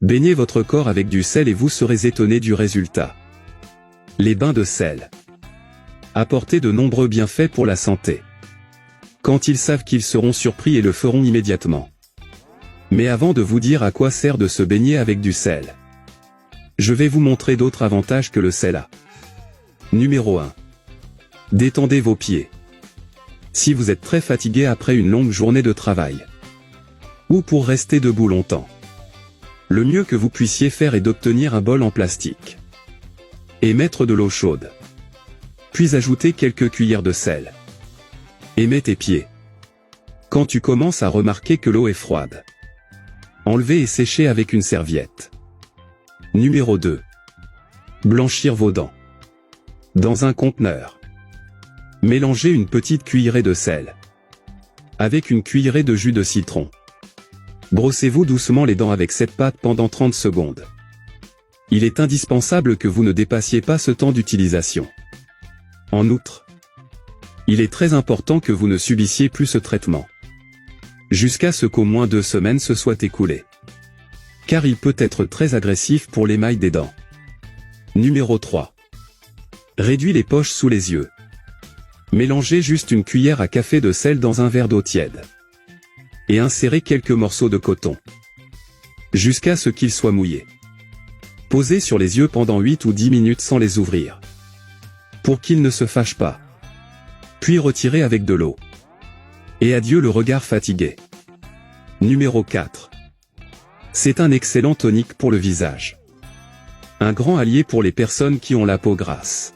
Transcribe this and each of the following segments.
Baignez votre corps avec du sel et vous serez étonné du résultat. Les bains de sel apportent de nombreux bienfaits pour la santé. Quand ils savent qu'ils seront surpris et le feront immédiatement. Mais avant de vous dire à quoi sert de se baigner avec du sel, je vais vous montrer d'autres avantages que le sel a. Numéro 1. Détendez vos pieds. Si vous êtes très fatigué après une longue journée de travail, ou pour rester debout longtemps, le mieux que vous puissiez faire est d'obtenir un bol en plastique et mettre de l'eau chaude. Puis ajouter quelques cuillères de sel. Et mets tes pieds. Quand tu commences à remarquer que l'eau est froide, enlevez et séchez avec une serviette. Numéro 2. Blanchir vos dents. Dans un conteneur, mélangez une petite cuillerée de sel avec une cuillerée de jus de citron. Brossez-vous doucement les dents avec cette pâte pendant 30 secondes. Il est indispensable que vous ne dépassiez pas ce temps d'utilisation. En outre, il est très important que vous ne subissiez plus ce traitement jusqu'à ce qu'au moins 2 semaines se soient écoulées, car il peut être très agressif pour l'émail des dents. Numéro 3. Réduis les poches sous les yeux. Mélangez juste une cuillère à café de sel dans un verre d'eau tiède et insérez quelques morceaux de coton jusqu'à ce qu'ils soient mouillés. Posez sur les yeux pendant 8 ou 10 minutes sans les ouvrir, pour qu'ils ne se fâchent pas. Puis retirez avec de l'eau. Et adieu le regard fatigué. Numéro 4. C'est un excellent tonique pour le visage. Un grand allié pour les personnes qui ont la peau grasse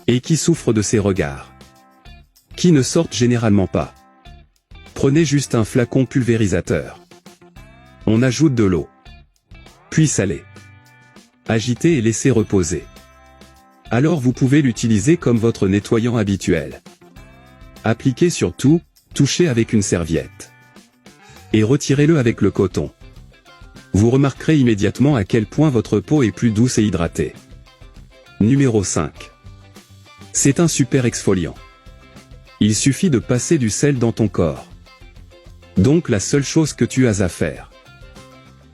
et qui souffrent de ces regards qui ne sortent généralement pas. Prenez juste un flacon pulvérisateur. On ajoute de l'eau, puis salez. Agitez et laissez reposer. Alors vous pouvez l'utiliser comme votre nettoyant habituel. Appliquez sur tout, touchez avec une serviette. Et retirez-le avec le coton. Vous remarquerez immédiatement à quel point votre peau est plus douce et hydratée. Numéro 5. C'est un super exfoliant. Il suffit de passer du sel dans ton corps. Donc la seule chose que tu as à faire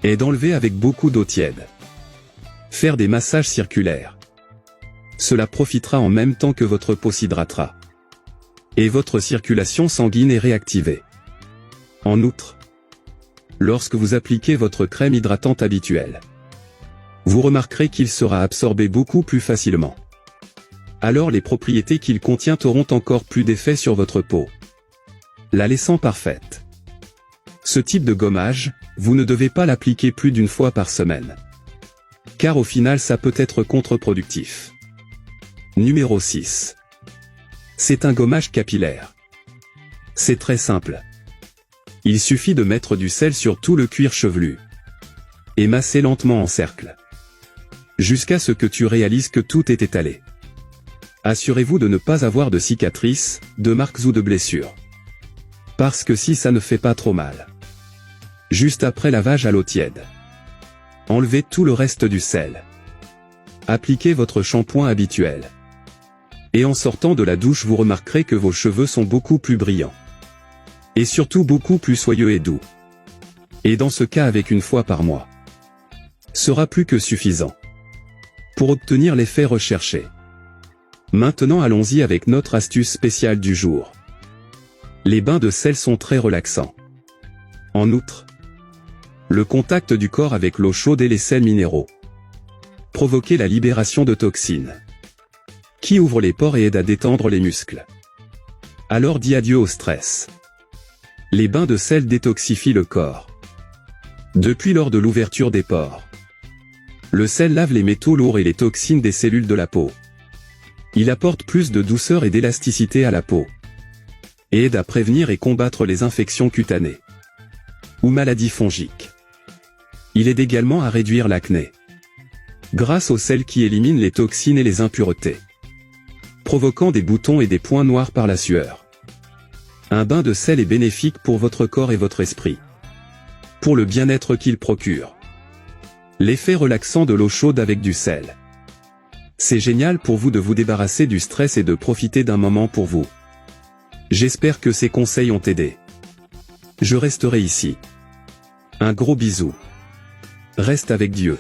est d'enlever avec beaucoup d'eau tiède. Faire des massages circulaires. Cela profitera en même temps que votre peau s'hydratera. Et votre circulation sanguine est réactivée. En outre, lorsque vous appliquez votre crème hydratante habituelle, vous remarquerez qu'il sera absorbé beaucoup plus facilement. Alors les propriétés qu'il contient auront encore plus d'effet sur votre peau, la laissant parfaite. Ce type de gommage, vous ne devez pas l'appliquer plus d'une fois par semaine, car au final ça peut être contre-productif. Numéro 6. C'est un gommage capillaire. C'est très simple. Il suffit de mettre du sel sur tout le cuir chevelu et masser lentement en cercle, jusqu'à ce que tu réalises que tout est étalé. Assurez-vous de ne pas avoir de cicatrices, de marques ou de blessures. Parce que si ça ne fait pas trop mal. Juste après lavage à l'eau tiède, enlevez tout le reste du sel. Appliquez votre shampoing habituel. Et en sortant de la douche vous remarquerez que vos cheveux sont beaucoup plus brillants. Et surtout beaucoup plus soyeux et doux. Et dans ce cas avec une fois par mois, sera plus que suffisant pour obtenir l'effet recherché. Maintenant allons-y avec notre astuce spéciale du jour. Les bains de sel sont très relaxants. En outre, le contact du corps avec l'eau chaude et les sels minéraux provoque la libération de toxines qui ouvrent les pores et aident à détendre les muscles. Alors dis adieu au stress. Les bains de sel détoxifient le corps. Depuis lors de l'ouverture des pores, le sel lave les métaux lourds et les toxines des cellules de la peau. Il apporte plus de douceur et d'élasticité à la peau et aide à prévenir et combattre les infections cutanées ou maladies fongiques. Il aide également à réduire l'acné grâce au sel qui élimine les toxines et les impuretés, provoquant des boutons et des points noirs par la sueur. Un bain de sel est bénéfique pour votre corps et votre esprit, pour le bien-être qu'il procure. L'effet relaxant de l'eau chaude avec du sel. C'est génial pour vous de vous débarrasser du stress et de profiter d'un moment pour vous. J'espère que ces conseils ont aidé. Je resterai ici. Un gros bisou. Reste avec Dieu.